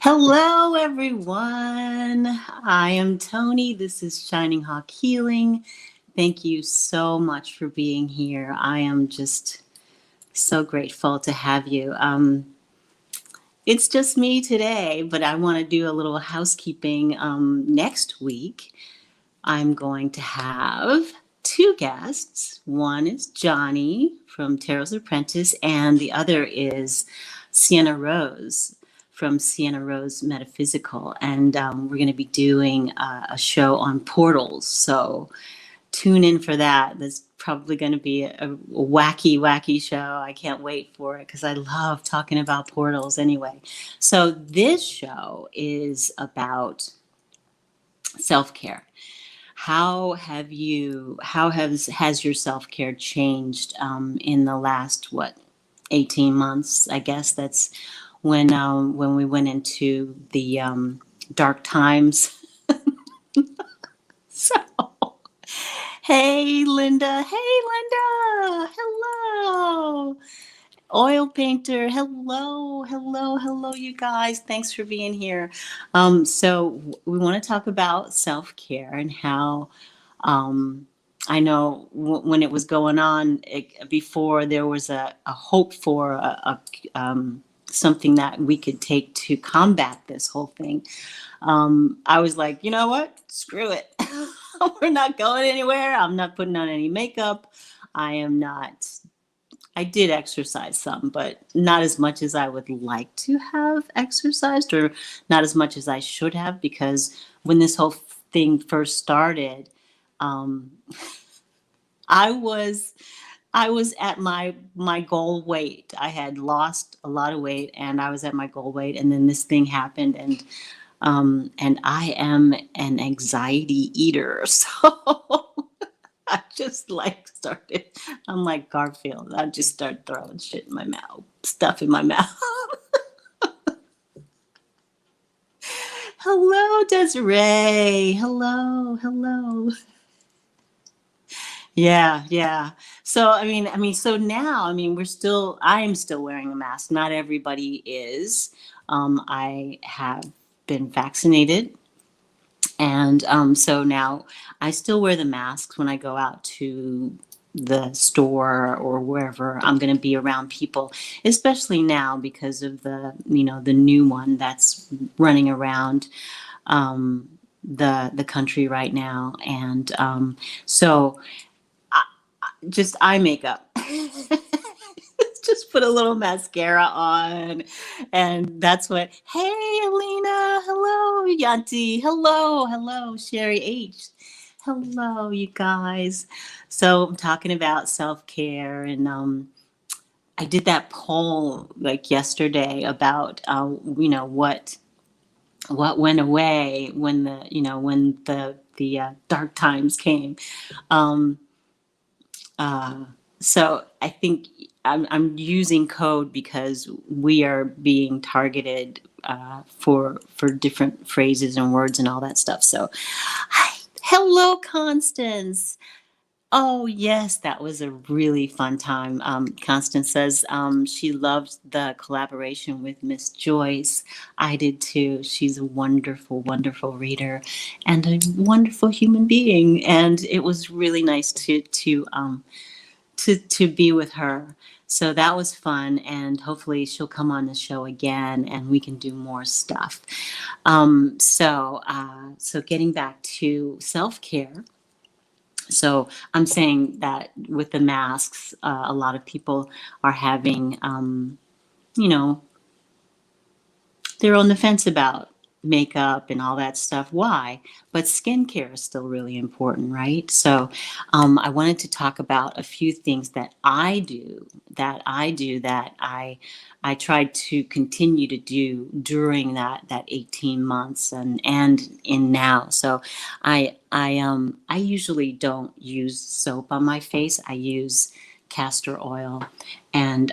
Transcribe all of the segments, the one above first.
Hello, everyone. I am Toni. This is Shining Hawk Healing. Thank you so much for being here. I am just so grateful to have you. It's just me today, but I want to do a little housekeeping. Next week, I'm going to have two guests. One is Johnny from Tarot's Apprentice, and the other is Sienna Rose from Sienna Rose Metaphysical. And we're going to be doing a show on portals. So tune in for that. That's probably going to be a wacky, wacky show. I can't wait for it because I love talking about portals anyway. So this show is about self-care. How has your self-care changed in the last 18 months? I guess that's when we went into the dark times. So hey Linda, hello. Oil painter, hello, you guys. Thanks for being here. So we want to talk about self-care and how I know when it was going on before, there was a hope for something that we could take to combat this whole thing. I was like, you know what? Screw it. We're not going anywhere. I'm not putting on any makeup. I did exercise some, but not as much as I would like to have exercised, or not as much as I should have, because when this whole thing first started, I was at my goal weight. I had lost a lot of weight and I was at my goal weight, and then this thing happened, and I am an anxiety eater. So I just started, I'm like Garfield. I just started throwing shit in my mouth, stuff in my mouth. Hello, Desiree. Hello. Yeah. So, so now, I am still wearing a mask. Not everybody is. I have been vaccinated. And so now I still wear the masks when I go out to the store or wherever I'm going to be around people, especially now because of the new one that's running around the country right now. And so just eye makeup. Just put a little mascara on, and that's what. Hey, Alina. Hello, Yanti. Hello, Sherry H. Hello, you guys. So I'm talking about self-care, and I did that poll like yesterday about what went away when the dark times came. So I think I'm using code because we are being targeted for different phrases and words and all that stuff. So, hello, Constance. Oh yes, that was a really fun time. Constance says she loves the collaboration with Miss Joyce. I did too. She's a wonderful, wonderful reader and a wonderful human being. And it was really nice to be with her. So that was fun, and hopefully she'll come on the show again and we can do more stuff. So getting back to self-care. So I'm saying that with the masks, a lot of people are having, they're on the fence about makeup and all that stuff. Why? But skincare is still really important, right? So I wanted to talk about a few things that I do that I tried to continue to do during that 18 months and in now. So I usually don't use soap on my face. I use castor oil, and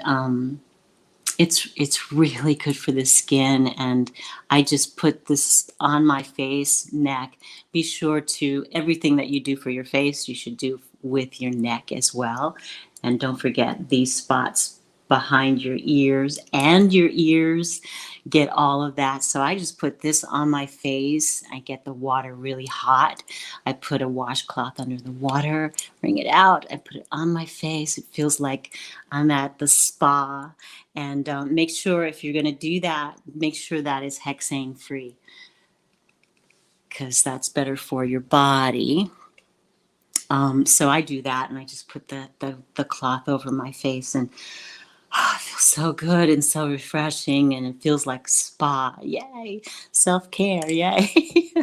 it's really good for the skin, and I just put this on my face, neck. Be sure to, everything that you do for your face, you should do with your neck as well. And don't forget these spots behind your ears and your ears, get all of that. So I just put this on my face. I get the water really hot. I put a washcloth under the water, wring it out. I put it on my face. It feels like I'm at the spa. And make sure if you're going to do that, make sure that is hexane free, because that's better for your body. So I do that, and I just put the cloth over my face, and it feels so good and so refreshing, and it feels like spa. Yay! Self-care. Yay!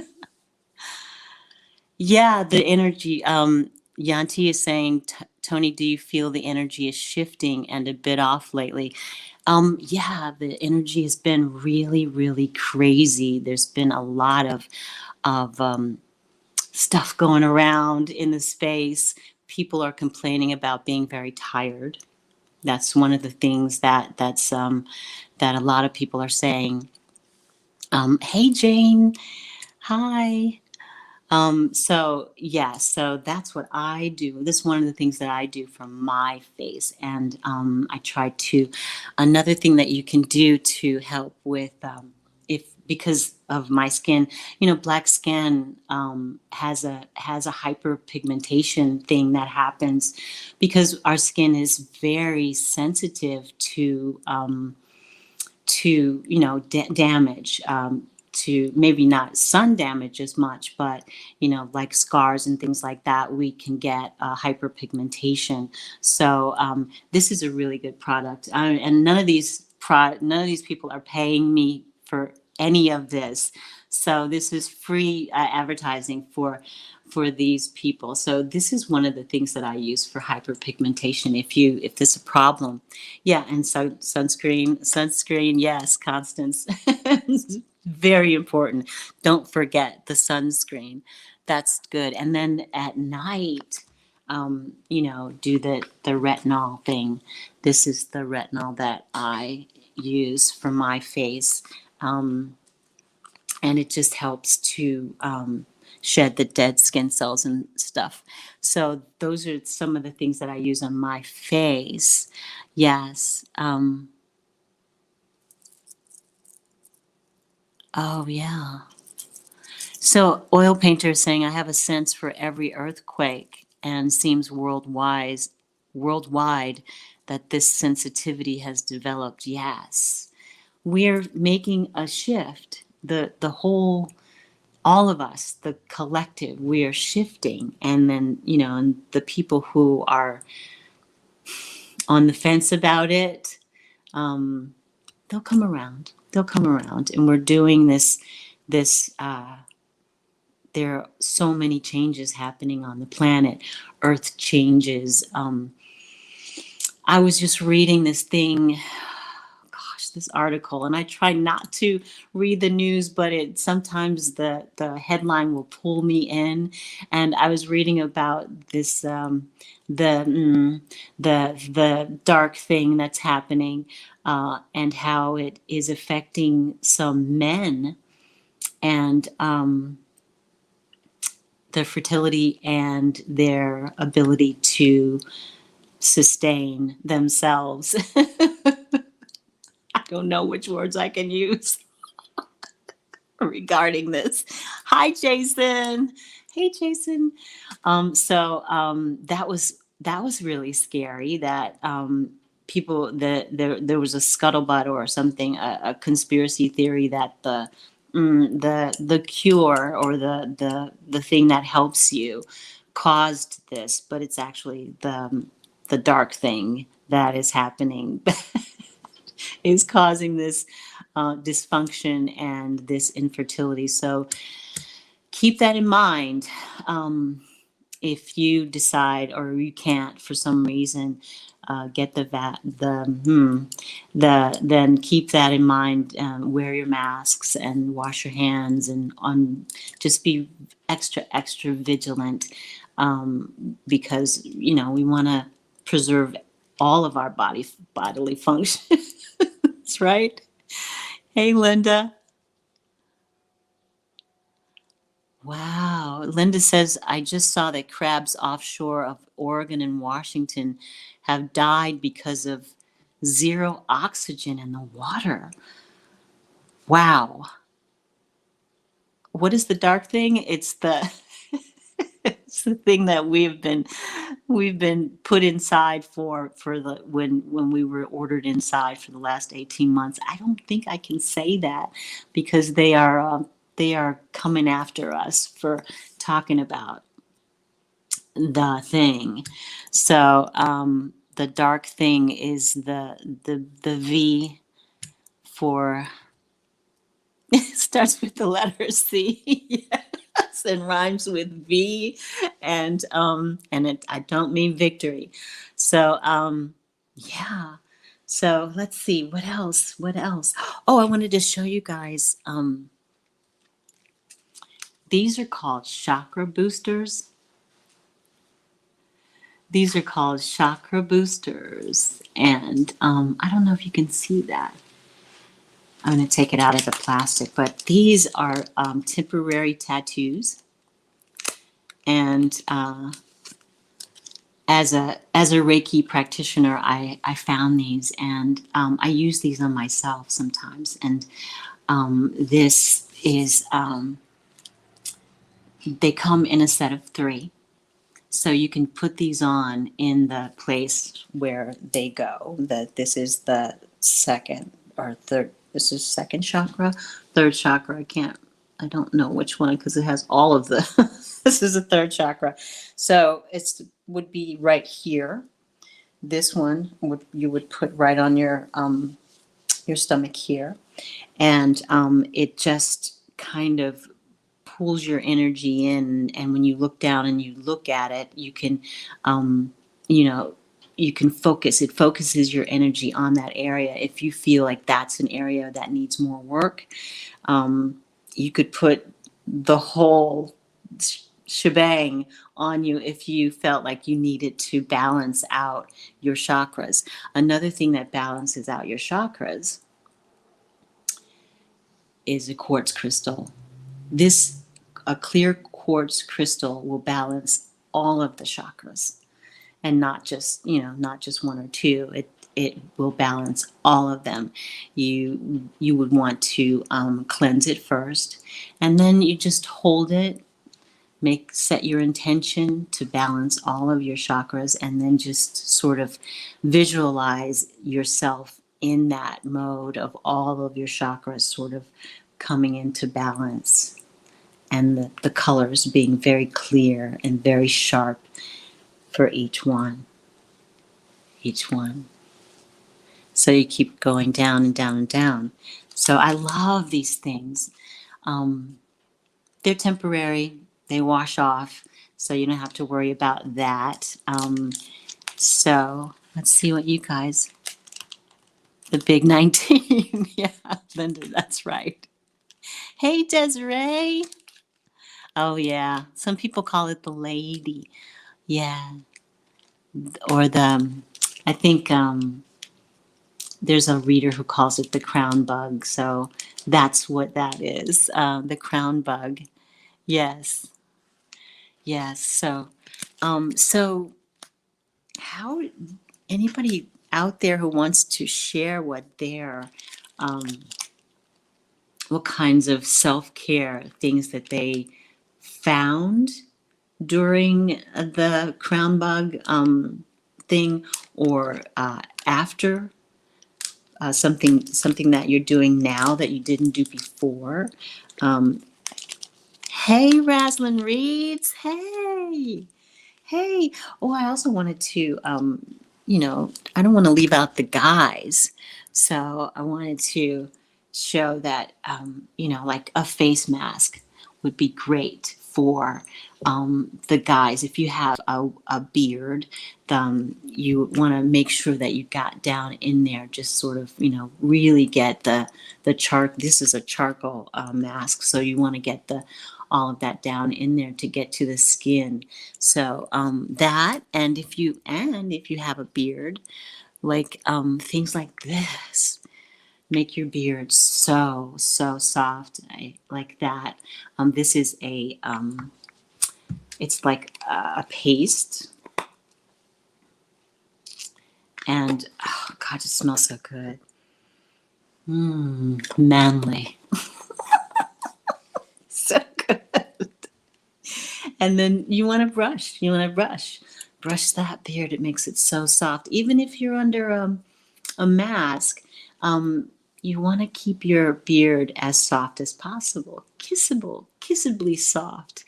Yeah, the energy. Yanti is saying, Tony, do you feel the energy is shifting and a bit off lately? Yeah, the energy has been really, really crazy. There's been a lot of stuff going around in the space. People are complaining about being very tired. That's one of the things that a lot of people are saying. Hey, Jane. Hi. So yeah, so that's what I do. This is one of the things that I do for my face. And I try to, another thing that you can do to help with, because of my skin, black skin has a hyperpigmentation thing that happens because our skin is very sensitive to damage, to maybe not sun damage as much, but like scars and things like that, we can get hyperpigmentation. So this is a really good product, and none of these people are paying me for any of this. So this is free advertising for these people. So this is one of the things that I use for hyperpigmentation. If there's a problem, yeah, and so sunscreen, yes, Constance, very important. Don't forget the sunscreen. That's good. And then at night, do the retinol thing. This is the retinol that I use for my face. And it just helps to shed the dead skin cells and stuff. So those are some of the things that I use on my face. Yes. Oh, yeah. So oil painter is saying, I have a sense for every earthquake, and seems worldwide that this sensitivity has developed. Yes. We're making a shift. The whole, all of us, the collective, we are shifting. And then, and the people who are on the fence about it, they'll come around. They'll come around. And we're doing this, there are so many changes happening on the planet. Earth changes. I was just reading this thing, this article, and I try not to read the news, but it sometimes the headline will pull me in. And I was reading about this the dark thing that's happening, and how it is affecting some men, and their fertility and their ability to sustain themselves. I don't know which words I can use regarding this. Hi, Jason. Hey, Jason. That was really scary. That people that there was a scuttlebutt or something, a conspiracy theory that the cure or the thing that helps you caused this, but it's actually the dark thing that is happening is causing this dysfunction and this infertility. So keep that in mind. If you decide or you can't for some reason get then keep that in mind. Wear your masks and wash your hands, and just be extra vigilant, because we want to preserve all of our bodily functions. That's right. Hey, Linda. Wow. Linda says, I just saw that crabs offshore of Oregon and Washington have died because of zero oxygen in the water. Wow. What is the dark thing? It's the it's the thing that we've been put inside for the when we were ordered inside for the last 18 months. I don't think I can say that because they are coming after us for talking about the thing. So the dark thing is the V for it starts with the letter C. Yes, and rhymes with V, and I don't mean victory. So yeah. So let's see what else. What else? Oh, I wanted to show you guys. These are called chakra boosters. These are called chakra boosters, and I don't know if you can see that. I'm going to take it out of the plastic, but these are temporary tattoos. And as a Reiki practitioner, I found these, and I use these on myself sometimes. And this is they come in a set of 3, so you can put these on in the place where they go. That this is the second or third. This is second chakra, third chakra. I don't know which one because it has all of the. This is a third chakra, so it's would be right here. This one you would put right on your stomach here, and it just kind of pulls your energy in. And when you look down and you look at it, you can, you know, you can focus. It focuses your energy on that area. If you feel like that's an area that needs more work, you could put the whole shebang on you if you felt like you needed to balance out your chakras. Another thing that balances out your chakras is a quartz crystal. This a clear quartz crystal will balance all of the chakras, and not just one or two. It will balance all of them. You would want to cleanse it first, and then you just hold it. Set your intention to balance all of your chakras, and then just sort of visualize yourself in that mode of all of your chakras sort of coming into balance, and the colors being very clear and very sharp for each one. So you keep going down and down and down. So I love these things. They're temporary. They wash off, so you don't have to worry about that. So let's see what you guys. The big 19. Yeah, Linda, that's right. Hey, Desiree. Oh, yeah. Some people call it the lady. Yeah. Or I think there's a reader who calls it the crown bug. So that's what that is. The crown bug. Yes. Yes. So how, anybody out there who wants to share um, what kinds of self-care things that they found during the crown bug thing, or after something that you're doing now that you didn't do before. Um, hey, Raslyn Reeds. Hey. Oh, I also wanted to, I don't want to leave out the guys. So I wanted to show that, like a face mask would be great for the guys. If you have a beard, you want to make sure that you got down in there, just sort of, really get the chart. This is a charcoal mask. So you want to get all of that down in there to get to the skin. So that, and if you have a beard, like things like this make your beard so soft. I like that. This is it's like a paste, And oh God, it smells so good. Manly. So good. And then you want to brush. Brush that beard. It makes it so soft. Even if you're under a mask, you want to keep your beard as soft as possible. Kissably soft.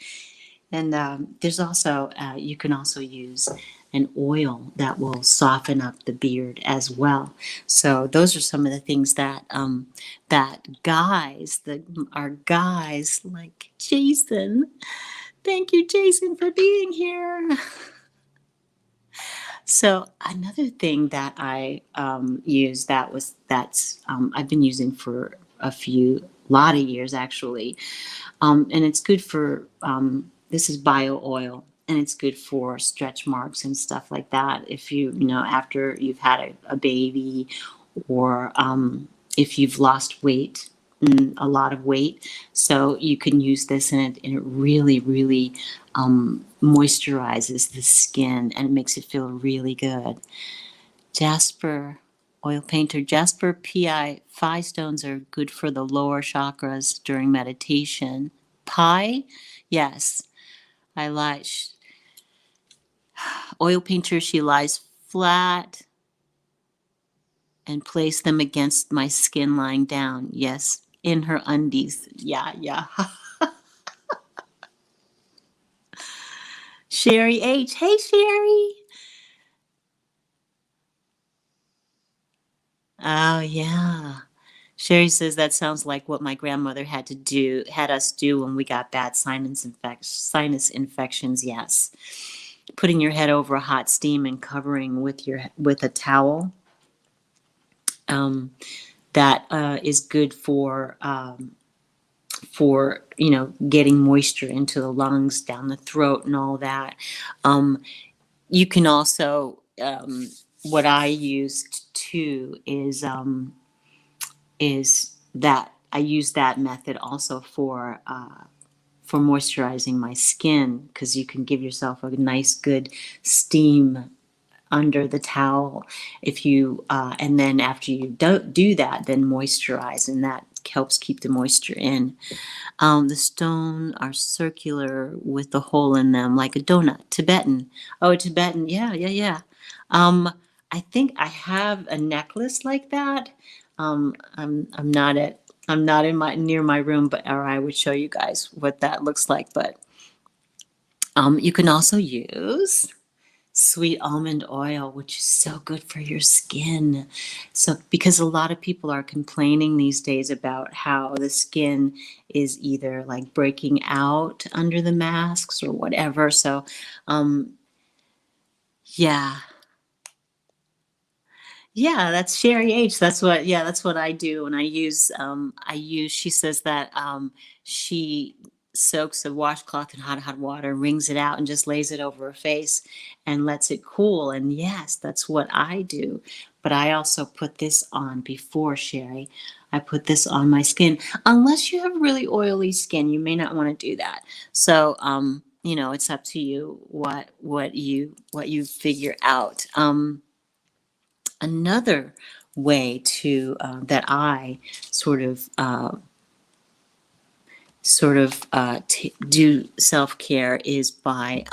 And there's also, you can also use an oil that will soften up the beard as well. So those are some of the things that our guys like Jason. Thank you, Jason, for being here. So another thing that I use I've been using for lot of years actually, and it's good for this is bio oil, and it's good for stretch marks and stuff like that. If after you've had a baby, or if you've lost weight, a lot of weight, so you can use this, and it really, really moisturizes the skin, and it makes it feel really good. Jasper, oil painter. Jasper Pi stones are good for the lower chakras during meditation. Pi, yes, I like. Oil painter, she lies flat and place them against my skin lying down. Yes, in her undies. Yeah. Sherry H. Hey, Sherry. Oh, yeah. Sherry says that sounds like what my grandmother had us do when we got bad sinus infections. Yes. Putting your head over a hot steam and covering with a towel. That is good for getting moisture into the lungs, down the throat, and all that. You can also, what I used too is that I use that method also for moisturizing my skin, because you can give yourself a nice good steam under the towel. If you and then after you don't do that, then moisturize, and that helps keep the moisture in. The stone are circular with a hole in them, like a donut. Tibetan. Oh, Tibetan. Yeah. I think I have a necklace like that. I'm not in my near my room, or I would show you guys what that looks like. But you can also use sweet almond oil, which is so good for your skin. So, because a lot of people are complaining these days about how the skin is either like breaking out under the masks or whatever. So, yeah. Yeah, that's Sherry H. That's what I do. And she says that she soaks a washcloth in hot water, wrings it out, and just lays it over her face and lets it cool. And yes, that's what I do. But I also put this on before, Sherry. I put this on my skin. Unless you have really oily skin, you may not want to do that. So, it's up to you what you figure out. Another way to that I do self-care is by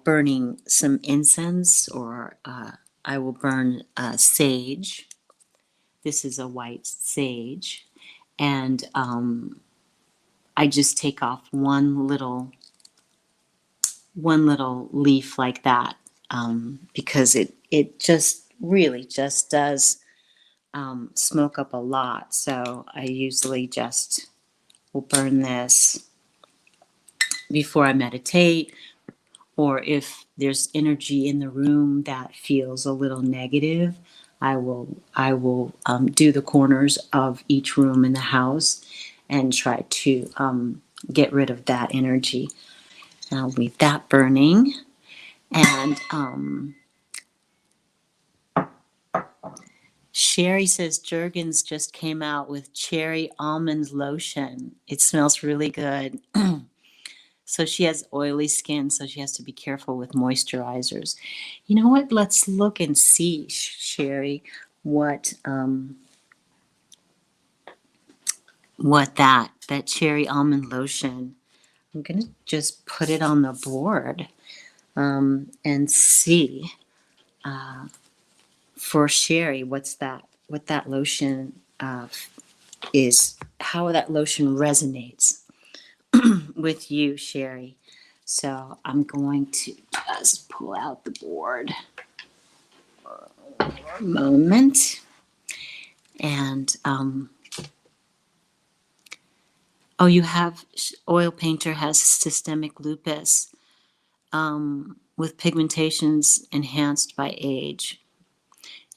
burning some incense, or I will burn sage. This is a white sage, and I just take off one little leaf like that, because it just really just does smoke up a lot. So I usually just will burn this before I meditate, or if there's energy in the room that feels a little negative, I will do the corners of each room in the house and try to get rid of that energy. And I'll leave that burning. And Sherry says Jergens just came out with cherry almond lotion. It smells really good. So she has oily skin, so she has to be careful with moisturizers. You know what? Let's look and see, Sherry, what that cherry almond lotion. I'm gonna just put it on the board and see for Sherry what that lotion is, how that lotion resonates with you, Sherry. So I'm going to just pull out the board for a moment. And you have oil painter has systemic lupus with pigmentations enhanced by age.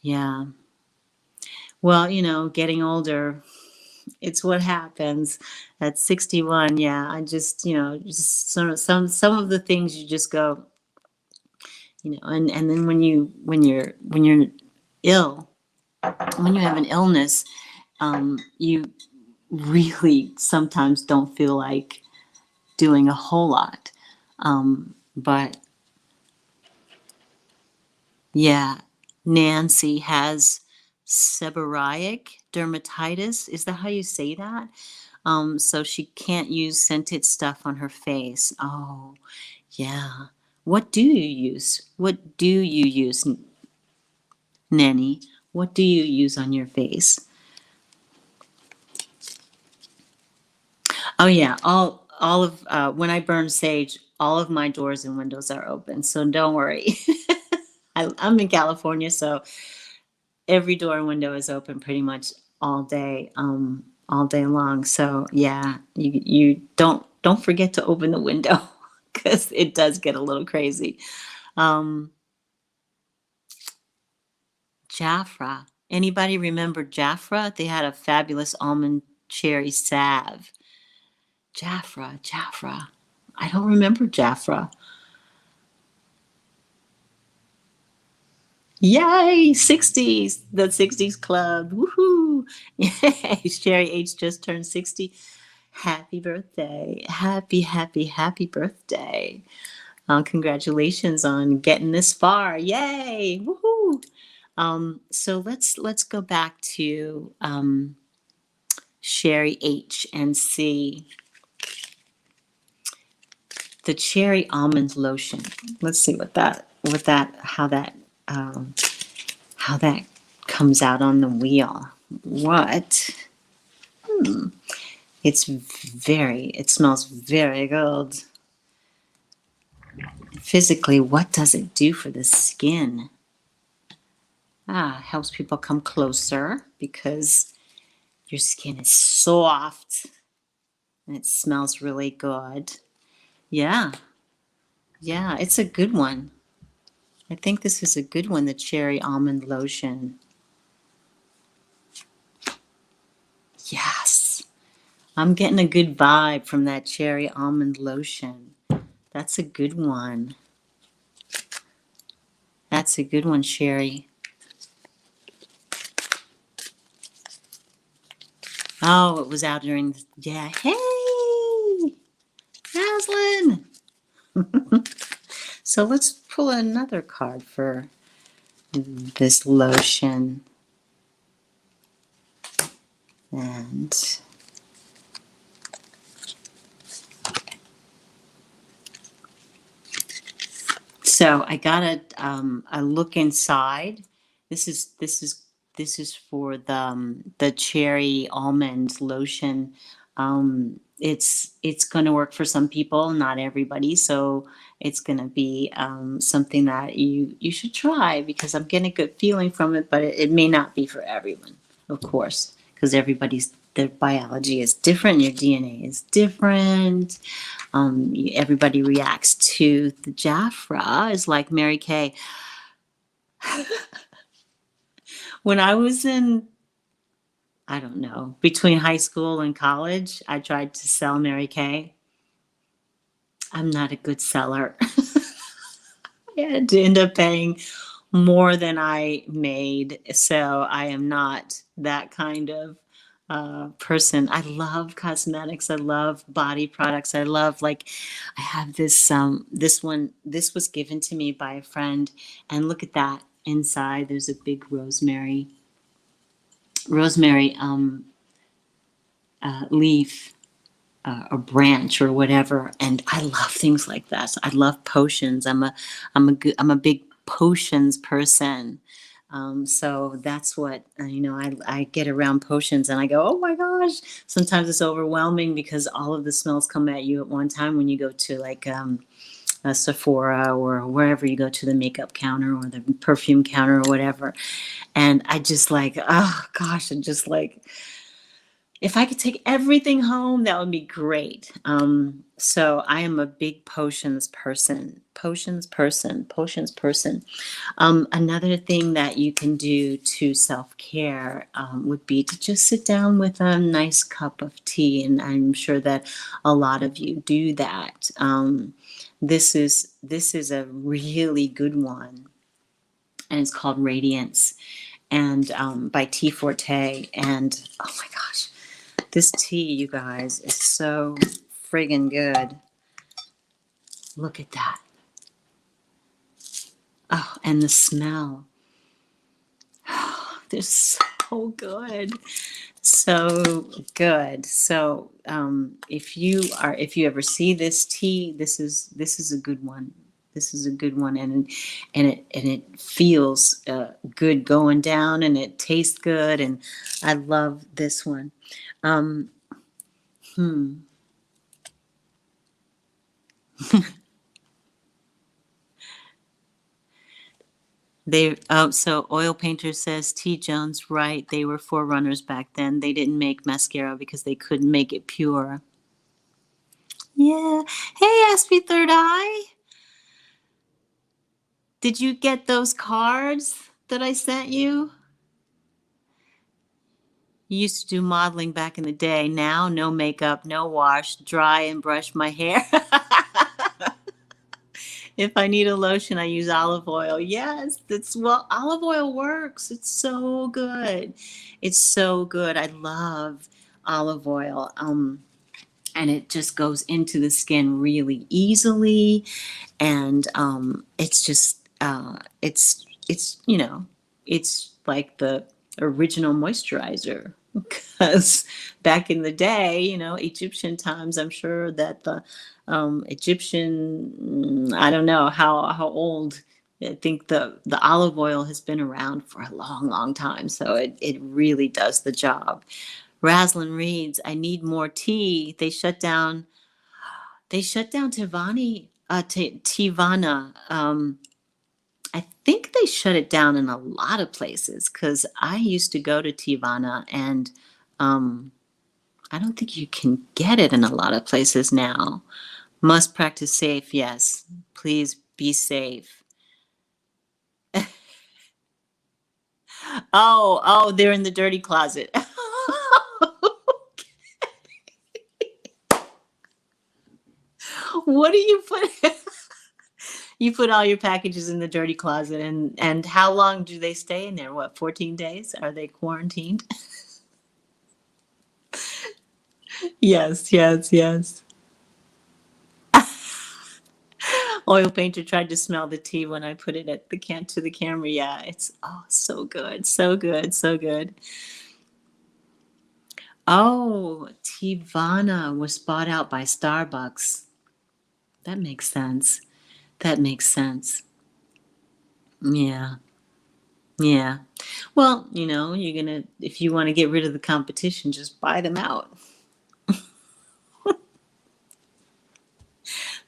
Yeah. Well, getting older, it's what happens at 61. Yeah, I just, just some of the things you just go, and then when you're ill, when you have an illness, you really sometimes don't feel like doing a whole lot. But yeah, Nancy has seborrheic dermatitis. Is that how you say that? So she can't use scented stuff on her face. Oh, yeah. What do you use? What do you use, Nanny? What do you use on your face? Oh yeah, all of when I burn sage, all of my doors and windows are open. So don't worry. I'm in California, so every door and window is open pretty much all day long. So yeah, you don't forget to open the window because it does get a little crazy. Um, Jafra. Anybody remember Jafra? They had a fabulous almond cherry salve. Jafra. I don't remember Jafra. Yay, 60s, the 60s club. Woohoo. Yay, Sherry H just turned 60. Happy birthday. Happy birthday. Congratulations on getting this far. Yay. Woohoo. So let's go back to Sherry H and see the cherry almond lotion. Let's see how that comes out on the wheel. What? It smells very good. Physically, what does it do for the skin? Helps people come closer because your skin is soft and it smells really good. Yeah, it's a good one. I think this is a good one, the cherry almond lotion. Yes, I'm getting a good vibe from that cherry almond lotion. That's a good one. That's a good one, Sherry. Oh, it was out during yeah. Hey, Naslin. So let's pull another card for this lotion. And so I got a look inside. This is for the cherry almond lotion. It's going to work for some people, not everybody. So it's going to be something that you should try because I'm getting a good feeling from it, but it may not be for everyone, of course, because their biology is different, your DNA is different. Everybody reacts to the Jafra is like Mary Kay. When I was I don't know, between high school and college, I tried to sell Mary Kay. I'm not a good seller. I had to end up paying more than I made. So I am not that kind of person. I love cosmetics. I love body products. I love, like, I have this one. This was given to me by a friend, and look at that inside. There's a big rosemary leaf, or branch or whatever. And I love things like that. So I love potions. I'm a big potions person. So that's what, I get around potions and I go, oh my gosh. Sometimes it's overwhelming because all of the smells come at you at one time when you go to, like, a Sephora or wherever you go to the makeup counter or the perfume counter or whatever. And I just, like, oh gosh, I'm just like, if I could take everything home, that would be great. So I am a big potions person. Another thing that you can do to self-care would be to just sit down with a nice cup of tea, and I'm sure that a lot of you do that. This is a really good one, and it's called Radiance, and by Tea Forte. And oh my gosh, this tea, you guys, is so friggin' good. Look at that. Oh, and the smell. Oh, they're so good. So good. So if you ever see this tea, this is a good one. This is a good one, and it feels good going down, and it tastes good, and I love this one. Um, hmm. So Oil Painter says T. Jones, right? They were forerunners back then. They didn't make mascara because they couldn't make it pure. Yeah. Hey, Aspie Third Eye. Did you get those cards that I sent you? You used to do modeling back in the day. Now, no makeup, no wash, dry and brush my hair. If I need a lotion, I use olive oil. Yes, olive oil works. It's so good. It's so good. I love olive oil. And it just goes into the skin really easily, and it's just it's like the original moisturizer. Because back in the day, Egyptian times, I'm sure that the Egyptian, I don't know how old. I think the olive oil has been around for a long, long time, so it really does the job. Raslin reads, I need more tea. They shut down Tivana. I think they shut it down in a lot of places, because I used to go to Tivana, and I don't think you can get it in a lot of places now. Must practice safe. Yes. Please be safe. Oh, they're in the dirty closet. What do you put? You put all your packages in the dirty closet, and how long do they stay in there? What, 14 days? Are they quarantined? Yes, yes, yes. Oil Painter tried to smell the tea when I put it at the to the camera. Yeah, it's so good, so good, so good. Oh, Tivana was bought out by Starbucks. That makes sense. That makes sense. Yeah. Yeah. Well, if you want to get rid of the competition, just buy them out.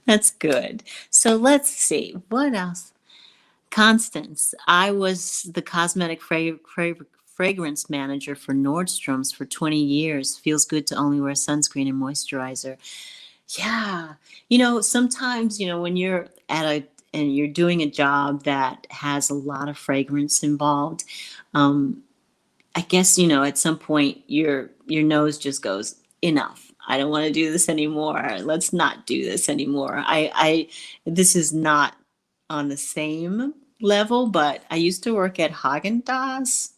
That's good. So let's see. What else? Constance. I was the cosmetic fragrance manager for Nordstrom's for 20 years. Feels good to only wear sunscreen and moisturizer. Yeah. Sometimes, when you're and you're doing a job that has a lot of fragrance involved, um, I guess, at some point your nose just goes, enough. I don't want to do this anymore. Let's not do this anymore. This is not on the same level, but I used to work at Haagen Dazs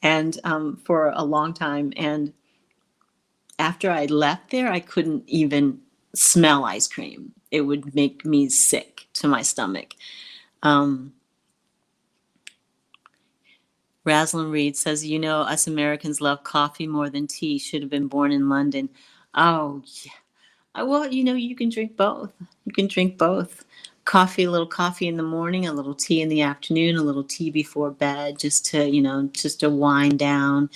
and for a long time, and after I left there, I couldn't even smell ice cream. It would make me sick to my stomach. Raslin Reed says, you know, us Americans love coffee more than tea. Should have been born in London. Oh, yeah. Well, you know, you can drink both. You can drink both. Coffee, a little coffee in the morning, a little tea in the afternoon, a little tea before bed, just to, you know, just to wind down.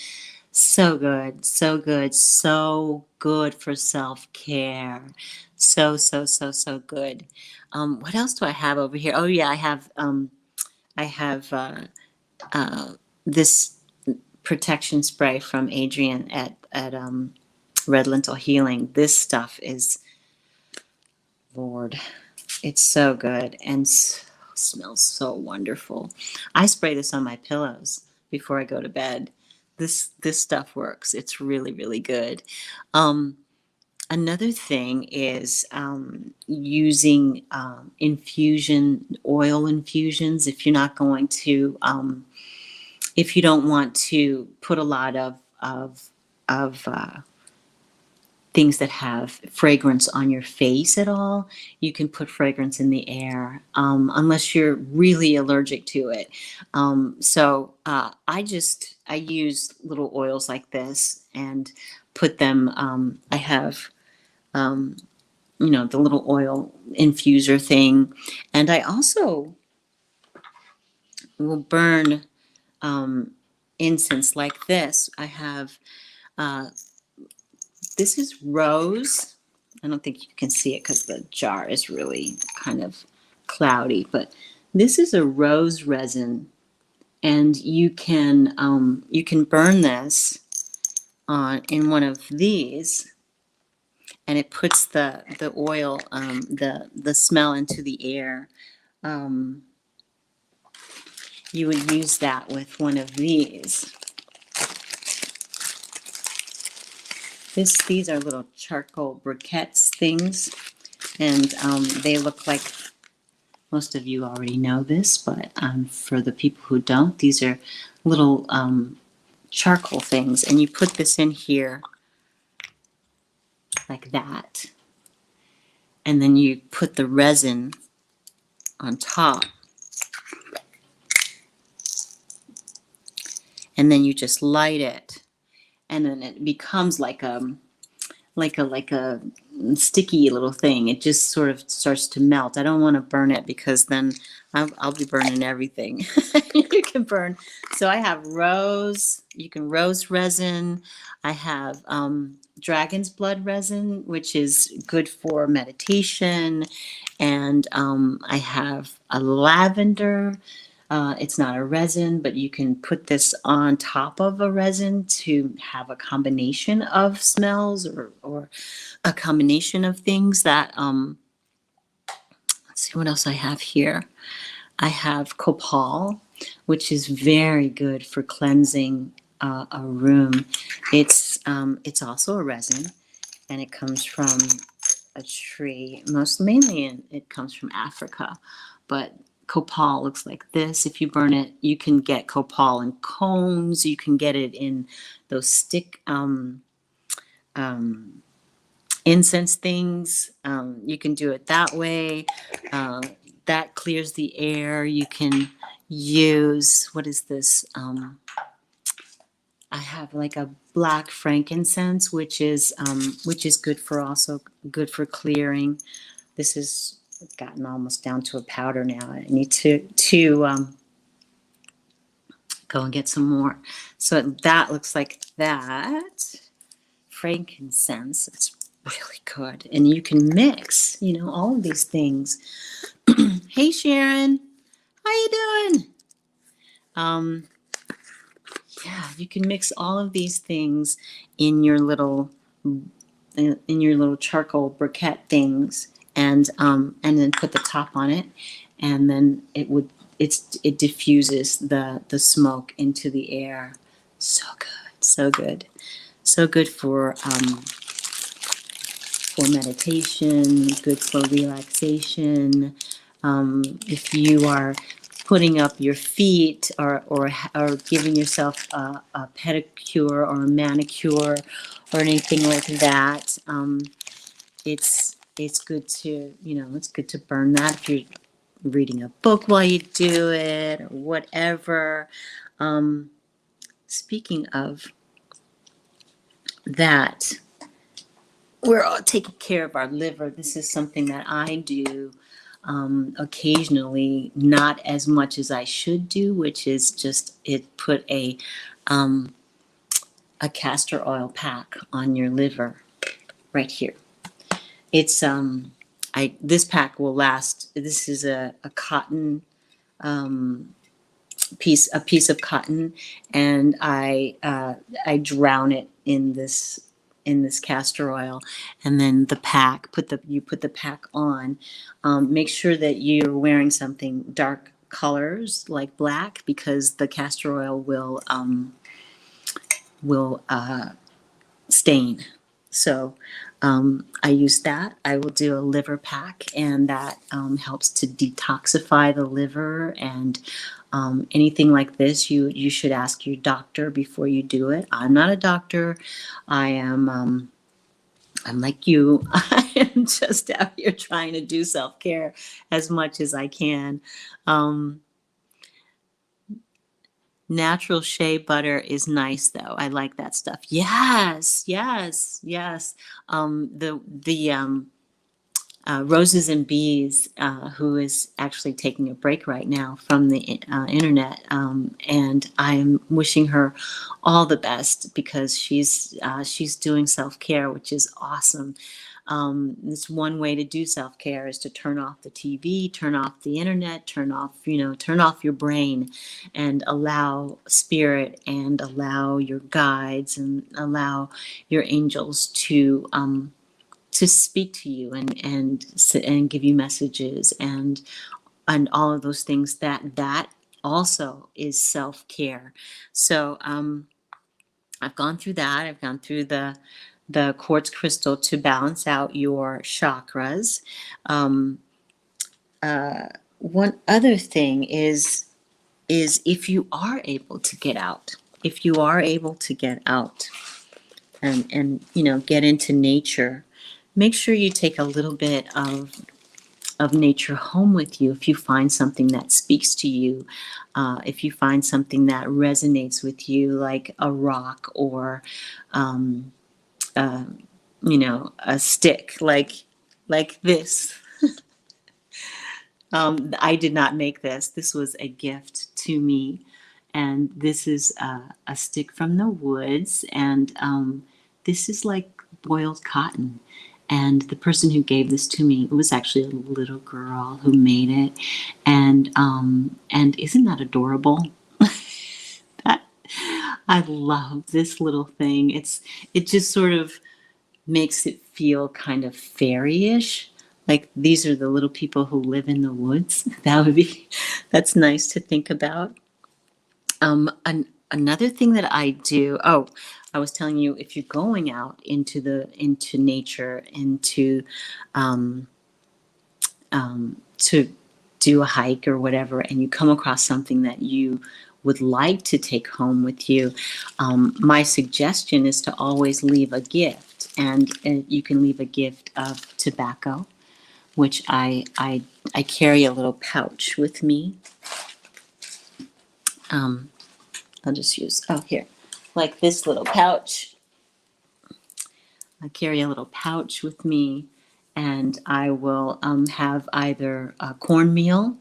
So good, so good, so good for self-care. So, so, so, so good. What else do I have over here? Oh yeah, I have this protection spray from Adrian at Red Lentil Healing. This stuff is, Lord, it's so good and smells so wonderful. I spray this on my pillows before I go to bed. This stuff works. It's really, really good. Another thing is using oil infusions. If you're not going to, if you don't want to put a lot of things that have fragrance on your face at all, you can put fragrance in the air, unless you're really allergic to it. So I use little oils like this and put them. I have, you know, the little oil infuser thing, and I also will burn incense like this. I have. This is rose. I don't think you can see it because the jar is really kind of cloudy, but this is a rose resin, and you can burn this on in one of these, and it puts the oil, the smell into the air. You would use that with one of these. These are little charcoal briquettes things, and they look like, most of you already know this, but for the people who don't, these are little charcoal things, and you put this in here like that, and then you put the resin on top, and then you just light it, and then it becomes like a sticky little thing. It just sort of starts to melt. I don't want to burn it because then I'll be burning everything. You can burn. So I have rose. You can rose resin. I have dragon's blood resin, which is good for meditation, and I have a lavender. It's not a resin, but you can put this on top of a resin to have a combination of smells or a combination of things that, let's see what else I have here. I have copal, which is very good for cleansing a room. It's also a resin, and it comes from a tree. Mainly it comes from Africa, but copal looks like this. If you burn it, you can get copal in cones. You can get it in those stick incense things. You can do it that way. That clears the air. You can use, what is this? I have like a black frankincense, which is good for clearing. This is gotten almost down to a powder now. I need to go and get some more. So that looks like that. Frankincense, it's really good. And you can mix, you know, all of these things. Hey Sharon, how you doing? Yeah, you can mix all of these things in your little charcoal briquette things, and then put the top on it, and then it diffuses the smoke into the air. So good, so good, so good for meditation, good for relaxation. If you are putting up your feet, or giving yourself a pedicure or a manicure or anything like that. It's good to, it's good to burn that if you're reading a book while you do it or whatever. Speaking of that, we're all taking care of our liver. This is something that I do occasionally, not as much as I should do, which is just put a castor oil pack on your liver right here. It's this pack will last. This is a cotton piece of cotton, and I drown it in this castor oil, and then you put the pack on. Make sure that you're wearing something dark colors like black, because the castor oil will stain. So I use that. I will do a liver pack, and that helps to detoxify the liver. And anything like this, you should ask your doctor before you do it. I'm not a doctor. I'm like you. I am just out here trying to do self-care as much as I can. Natural shea butter is nice, though. I like that stuff. Yes, yes, yes. The Roses and Bees, who is actually taking a break right now from the internet, and I'm wishing her all the best, because she's doing self-care, which is awesome. It's one way to do self-care, is to turn off the TV, turn off the internet, turn off your brain, and allow spirit, and allow your guides, and allow your angels to speak to you, and give you messages, and all of those things. That also is self-care. So I've gone through that. I've gone through the quartz crystal to balance out your chakras. One other thing is if you are able to get out, and get into nature, make sure you take a little bit of nature home with you. If you find something that speaks to you, if you find something that resonates with you, like a rock, or a stick, like this. I did not make this. This was a gift to me, and this is a stick from the woods, and this is like boiled cotton. And the person who gave this to me, it was actually a little girl who made it, and isn't that adorable? That I love this little thing. It just sort of makes it feel kind of fairy-ish. Like these are the little people who live in the woods. That's nice to think about. Another thing that I do. Oh, I was telling you, if you're going out into nature, to do a hike or whatever, and you come across something that you would like to take home with you, my suggestion is to always leave a gift, and you can leave a gift of tobacco, which I carry a little pouch with me. I'll just use, here, like this little pouch. I carry a little pouch with me, and I will have either cornmeal,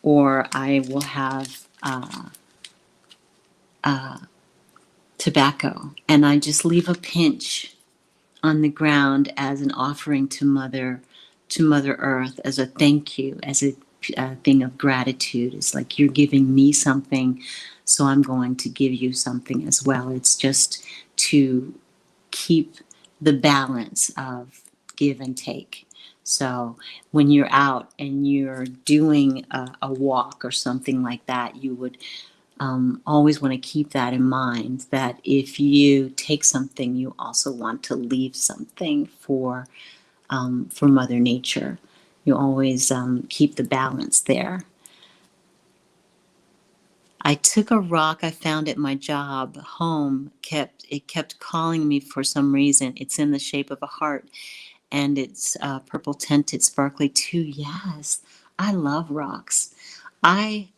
or I will have tobacco, and I just leave a pinch on the ground as an offering to Mother Earth, as a thank you, as a thing of gratitude. It's like, you're giving me something, so I'm going to give you something as well. It's just to keep the balance of give and take. So when you're out and you're doing a walk or something like that, you would always want to keep that in mind, that if you take something, you also want to leave something for Mother Nature. You always keep the balance there. I took a rock I found at my job home. It kept calling me for some reason. It's in the shape of a heart, and it's purple tinted, sparkly too. Yes, I love rocks. I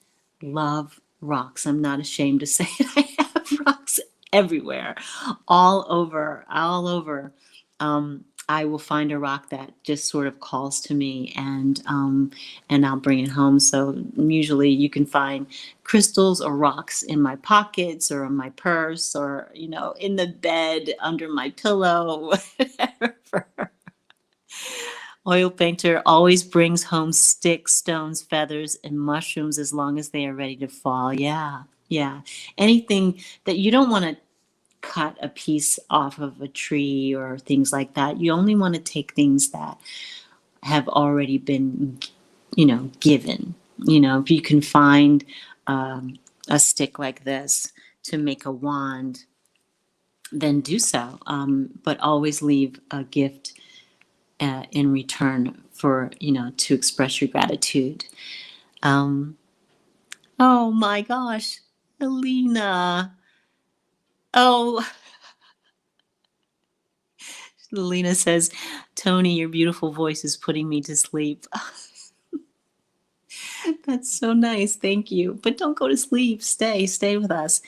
love rocks. I'm not ashamed to say it. I have rocks everywhere, all over, all over. I will find a rock that just sort of calls to me, and I'll bring it home. So usually you can find crystals or rocks in my pockets or in my purse or in the bed under my pillow, whatever. Oil painter always brings home sticks, stones, feathers, and mushrooms as long as they are ready to fall. Yeah, yeah. Anything that you don't want to cut a piece off of a tree or things like that. You only want to take things that have already been, given. If you can find a stick like this to make a wand, then do so. But always leave a gift in return for to express your gratitude. um oh my gosh, Alina. Oh, Alina says, Toni, your beautiful voice is putting me to sleep. That's so nice, thank you, but don't go to sleep. Stay with us.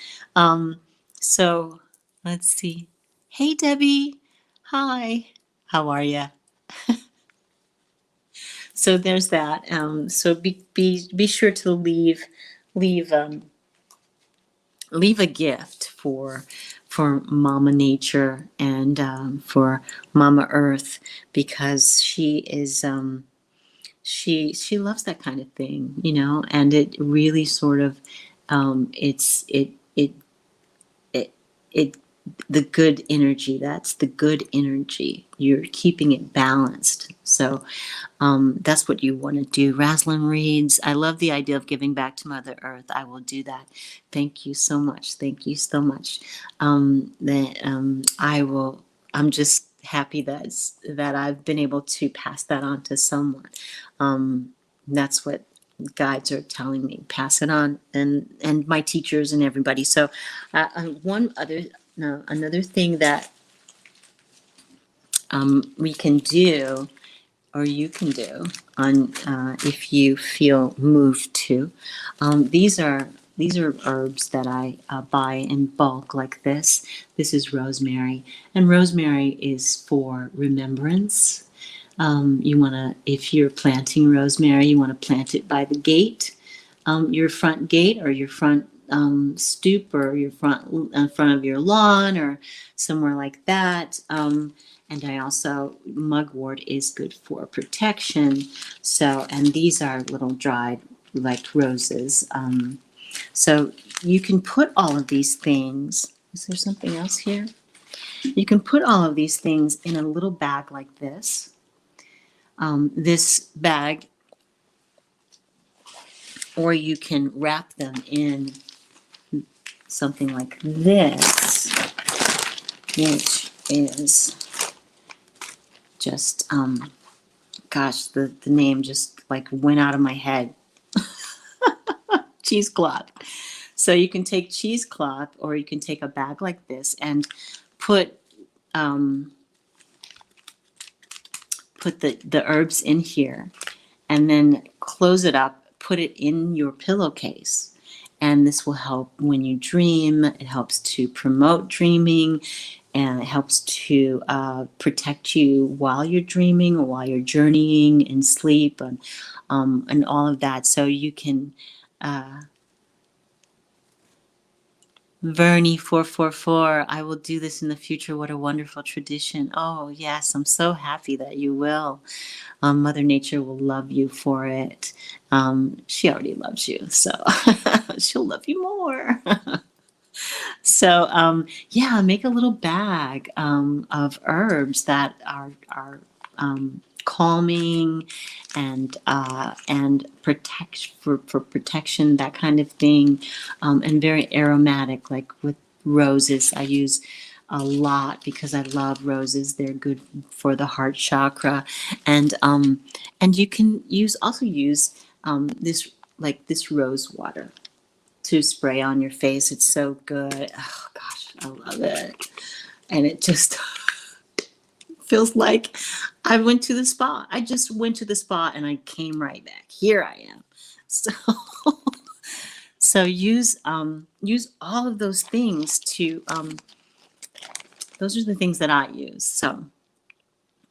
So let's see. Hey, Debbie. Hi, how are you? So there's that. So be sure to leave leave a gift for Mama Nature and for Mama Earth, because she is she loves that kind of thing, and it really sort of it it the good energy, that's the good energy. You're keeping it balanced. So that's what you want to do. Raslin reads, I love the idea of giving back to Mother Earth. I will do that. Thank you so much. Thank you so much. I will. I'm just happy that I've been able to pass that on to someone. That's what guides are telling me. Pass it on, and my teachers and everybody. So, one other no, another thing that we can do, or you can do, on if you feel moved to. These are herbs that I buy in bulk like this. This is rosemary, and rosemary is for remembrance. You want to, if you're planting rosemary, you want to plant it by the gate, your front gate, or your front stoop, or your front in front of your lawn, or somewhere like that. And I also, mugwort is good for protection. So, and these are little dried like roses. So you can put all of these things. Is there something else here? You can put all of these things in a little bag like this. This bag, or you can wrap them in something like this, which is just, gosh, the name just like went out of my head. Cheesecloth. So you can take cheesecloth, or you can take a bag like this and put the herbs in here, and then close it up, put it in your pillowcase. And this will help when you dream. It helps to promote dreaming, and it helps to protect you while you're dreaming or while you're journeying in sleep, and all of that. So you can, Vernie 444, I will do this in the future. What a wonderful tradition. Oh, yes, I'm so happy that you will. Mother Nature will love you for it. She already loves you, so she'll love you more. So, yeah, make a little bag of herbs that are calming and protect for protection, that kind of thing, and very aromatic, like with roses. I use a lot because I love roses. They're good for the heart chakra, and you can also use this, like this rose water. to spray on your face. It's so good. Oh gosh, I love it. And it just feels like I went to the spa. I just went to the spa and I came right back. Here I am. So so use all of those things to those are the things that I use. So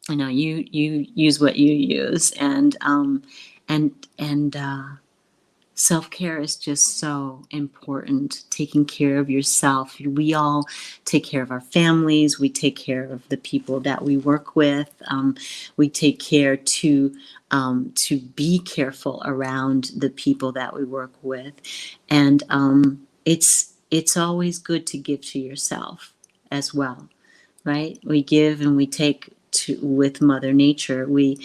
I know you use what you use, and self-care is just so important. Taking care of yourself. We all take care of our families. We take care of the people that we work with. We take care to be careful around the people that we work with. And it's always good to give to yourself as well, right? We give and we take with Mother Nature. We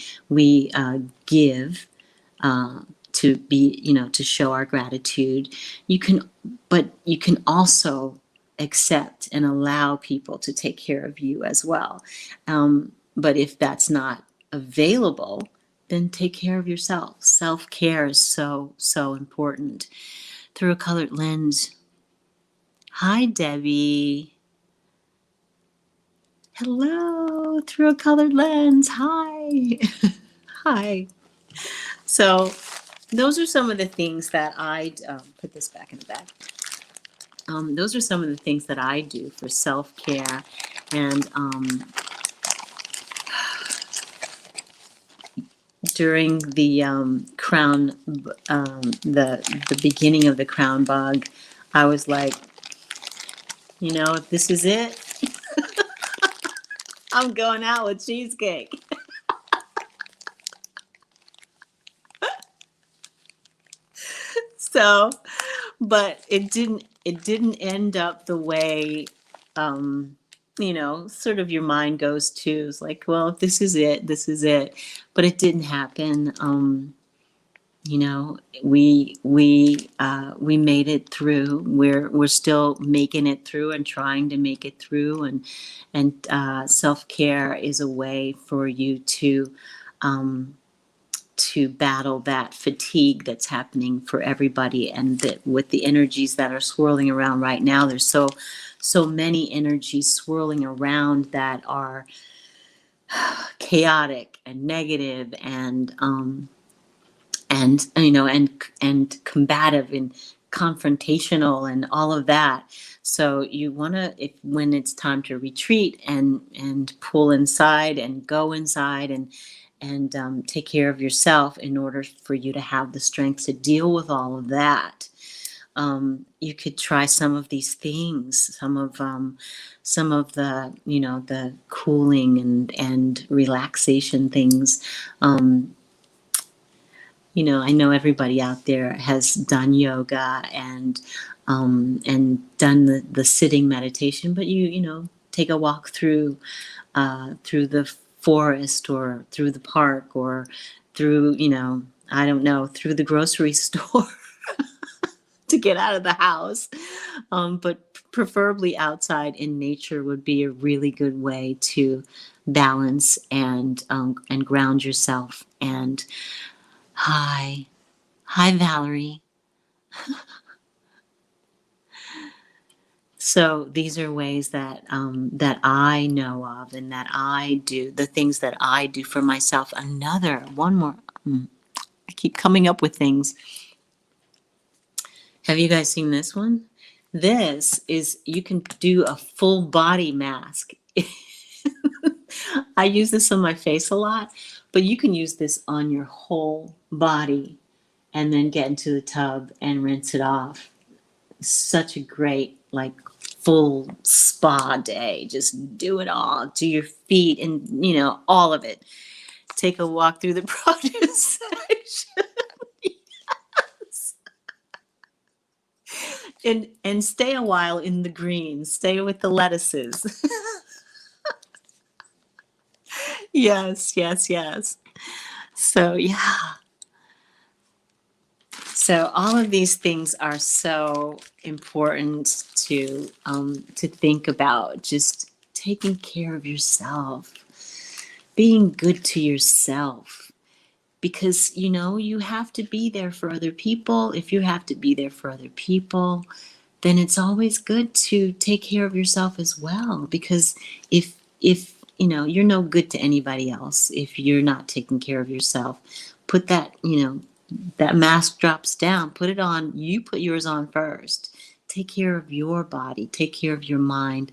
give to be, to show our gratitude. But you can also accept and allow people to take care of you as well. But if that's not available, then take care of yourself. Self-care is so, so important. Through a colored lens. Hi, Debbie. Hello, through a colored lens. Hi. Hi. So those are some of the things that I put this back in the bag. Those are some of the things that I do for self-care. And during the crown, the beginning of the crown bug, I was like, if this is it, I'm going out with cheesecake. So, but it didn't end up the way, sort of your mind goes to. It's like, well, if this is it, this is it. But it didn't happen. We made it through. We're still making it through and trying to make it through. And self-care is a way for you to battle that fatigue that's happening for everybody, and that with the energies that are swirling around right now, there's so many energies swirling around that are chaotic and negative and combative and confrontational and all of that. So you want to, when it's time to retreat and pull inside and go inside and take care of yourself in order for you to have the strength to deal with all of that. You could try some of these things, some of the, the cooling and relaxation things. I know everybody out there has done yoga and done the sitting meditation, but you take a walk through the forest or through the park or through, I don't know, through the grocery store to get out of the house. But preferably outside in nature would be a really good way to balance and ground yourself. And hi, Valerie. So these are ways that that I know of and that I do, the things that I do for myself. One more. I keep coming up with things. Have you guys seen this one? This is, you can do a full body mask. I use this on my face a lot, but you can use this on your whole body and then get into the tub and rinse it off. Such a great, full spa day. Just do it all. Do your feet and, all of it. Take a walk through the produce section. Yes. And stay a while in the greens. Stay with the lettuces. Yes. So, yeah. So all of these things are so important to think about. Just taking care of yourself, being good to yourself, because, you have to be there for other people. If you have to be there for other people, then it's always good to take care of yourself as well. Because if you're no good to anybody else if you're not taking care of yourself. Put that, that mask drops down, put it on, you put yours on first. Take care of your body, take care of your mind,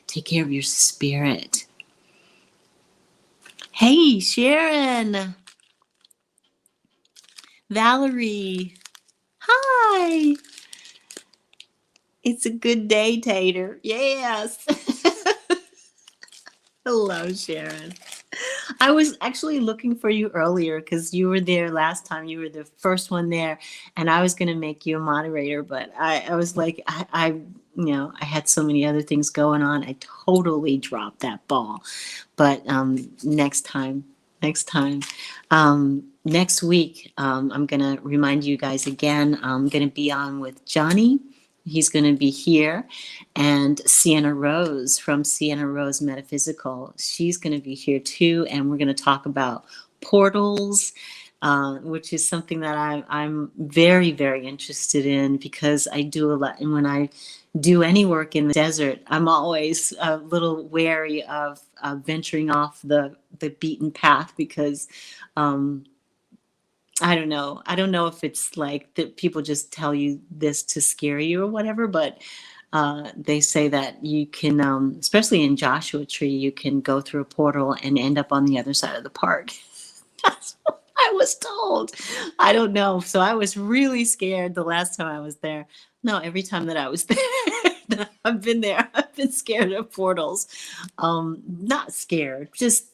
take care of your spirit. Hey, Sharon, Valerie, hi. It's a good day, Tater. Yes. Hello, Sharon. I was actually looking for you earlier because you were there last time. You were the first one there, and I was going to make you a moderator, but I was like, I had so many other things going on. I totally dropped that ball. But next time, next week, I'm going to remind you guys again. I'm going to be on with Johnny. He's going to be here, and Sienna Rose from Sienna Rose Metaphysical. She's going to be here too, and we're going to talk about portals, which is something that I'm very, very interested in because I do a lot. And when I do any work in the desert, I'm always a little wary of venturing off the beaten path because I don't know. I don't know if it's like that people just tell you this to scare you or whatever, but they say that you can, especially in Joshua Tree, you can go through a portal and end up on the other side of the park. That's what I was told. I don't know. So I was really scared the last time I was there. No, every time that I was there, I've been there. I've been scared of portals. Not scared, just,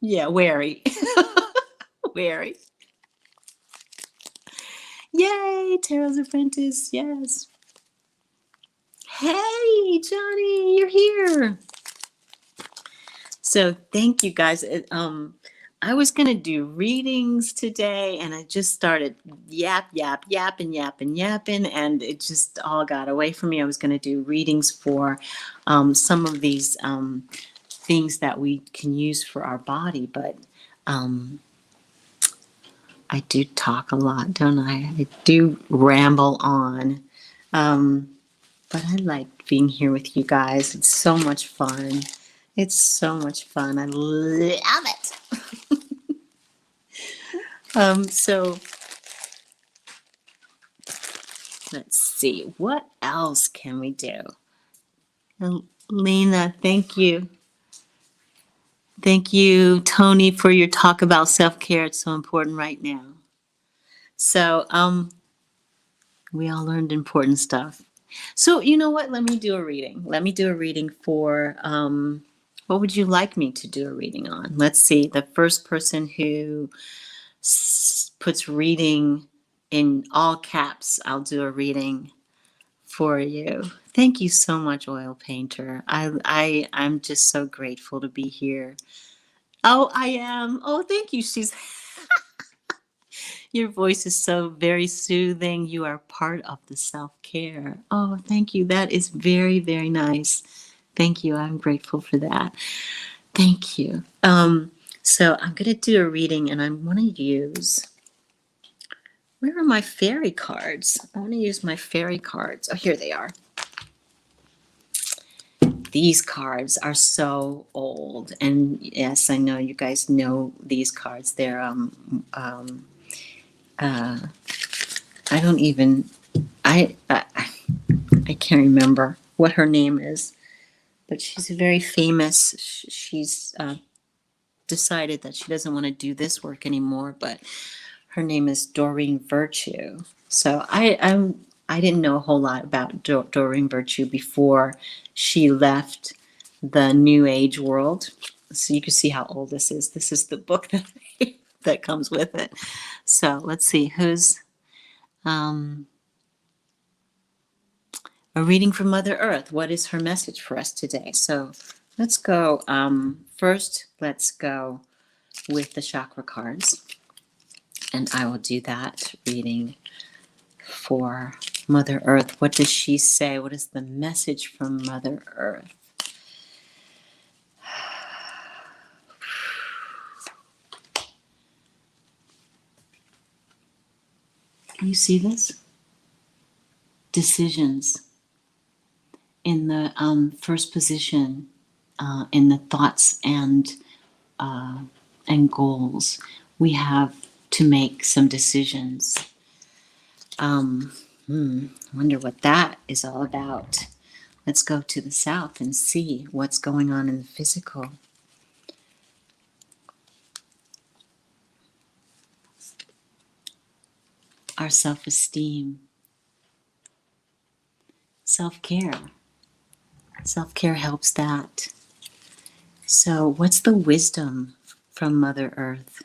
yeah, wary. Wary. Yay, Tarot's Apprentice. Yes. Hey, Johnny, you're here. So thank you guys. I was going to do readings today and I just started yapping, and it just all got away from me. I was going to do readings for some of these things that we can use for our body, but I do talk a lot, don't I? I do ramble on. But I like being here with you guys. It's so much fun. It's so much fun. I love it. So let's see. What else can we do? Lena, thank you. Thank you, Toni, for your talk about self-care. It's so important right now. So, we all learned important stuff. So, you know what? Let me do a reading. Let me do a reading for, what would you like me to do a reading on? Let's see. The first person who puts reading in all caps, I'll do a reading for you. Thank you so much, Oil Painter. I'm just so grateful to be here. Oh, I am. Oh, thank you. Your voice is so very soothing. You are part of the self-care. Oh, thank you. That is very, very nice. Thank you. I'm grateful for that. Thank you. So I'm going to do a reading and I want to use, where are my fairy cards? I want to use my fairy cards. Oh, here they are. These cards are so old. And yes, I know you guys know these cards. They're, I don't even, I can't remember what her name is, but she's very famous. She's decided that she doesn't want to do this work anymore, but her name is Doreen Virtue. So I didn't know a whole lot about Doreen Virtue before she left the New Age world. So you can see how old this is. This is the book that comes with it. So let's see who's a reading from Mother Earth. What is her message for us today? So let's go. First, let's go with the chakra cards. And I will do that reading for Mother Earth. What does she say? What is the message from Mother Earth? you see this? Decisions in the first position, in the thoughts and goals. We have to make some decisions. Wonder what that is all about. Let's go to the south and see what's going on in the physical. Our self-esteem, self-care. Self-care helps that. So what's the wisdom from Mother Earth?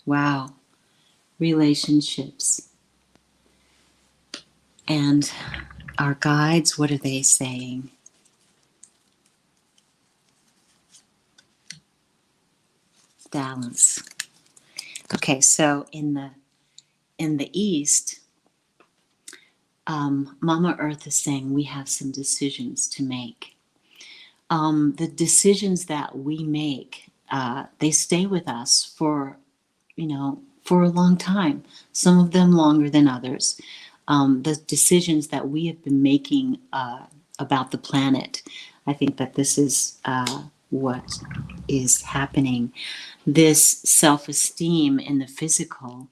Wow. Relationships. And our guides, what are they saying? Balance. Okay, so in the East, Mama Earth is saying we have some decisions to make. The decisions that we make, they stay with us for a long time. Some of them longer than others. The decisions that we have been making about the planet, I think that this is what is happening. This self-esteem in the physical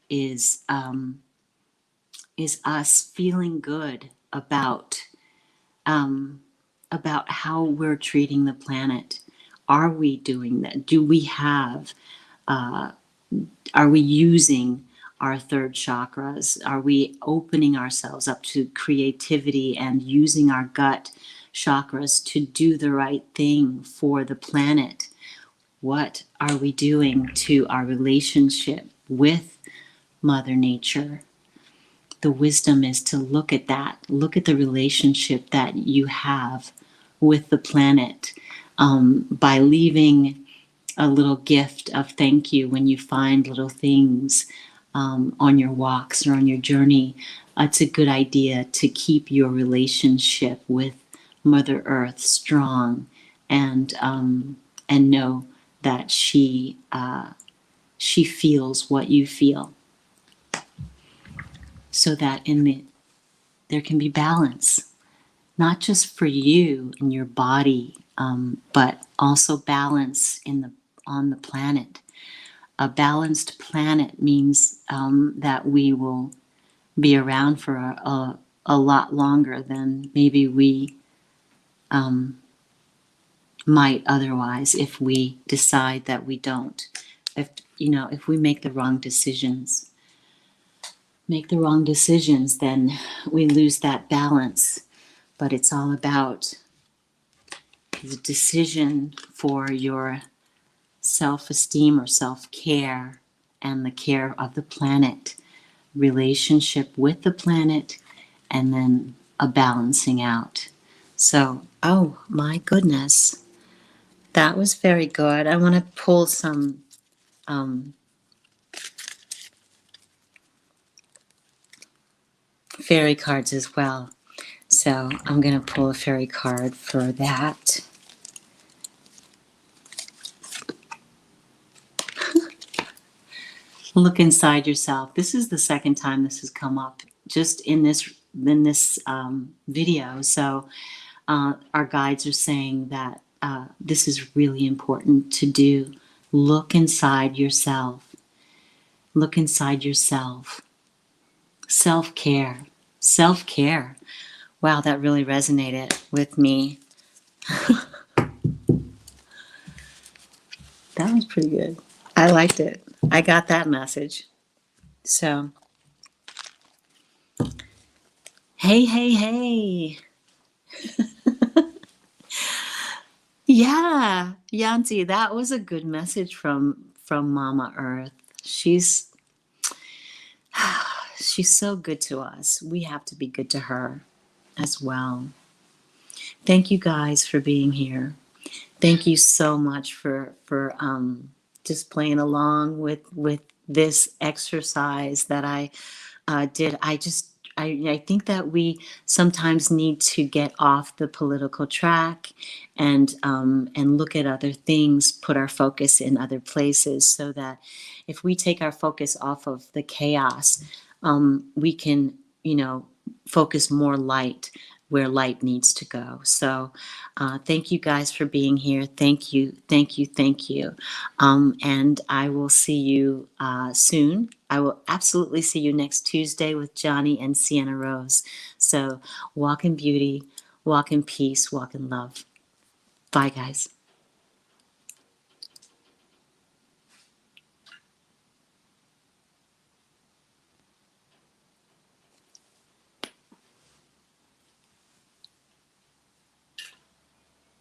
is us feeling good about how we're treating the planet. Are we doing that? Do we have? Are we using our third chakras? Are we opening ourselves up to creativity and using our gut chakras to do the right thing for the planet? What are we doing to our relationship with Mother Nature? The wisdom is to look at that. Look at the relationship that you have with the planet by leaving a little gift of thank you when you find little things on your walks or on your journey. It's a good idea to keep your relationship with Mother Earth strong and know that she feels what you feel, so that there can be balance, not just for you and your body, but also balance on the planet. A balanced planet means that we will be around for a lot longer than maybe we might otherwise, if we decide that we don't. If we make the wrong decisions, then we lose that balance. But it's all about the decision for your self-esteem or self-care and the care of the planet, relationship with the planet, and then a balancing out. So, oh my goodness, that was very good. I want to pull some fairy cards as well. So I'm going to pull a fairy card for that. Look inside yourself. This is the second time this has come up just in this video. So our guides are saying that this is really important to do. Look inside yourself. Look inside yourself. Self-care. Self-care. Wow, that really resonated with me. That was pretty good. I liked it. I got that message. So, hey. Yeah, Yanzi, that was a good message from Mama Earth. She's so good to us. We have to be good to her as well. Thank you guys for being here. Thank you so much for just playing along with this exercise that I did. I think that we sometimes need to get off the political track and look at other things, put our focus in other places, so that if we take our focus off of the chaos, we can, focus more light where light needs to go. So thank you guys for being here. Thank you, thank you, thank you. And I will see you soon. I will absolutely see you next Tuesday with Johnny and Sienna Rose. So walk in beauty, walk in peace, walk in love. Bye, guys.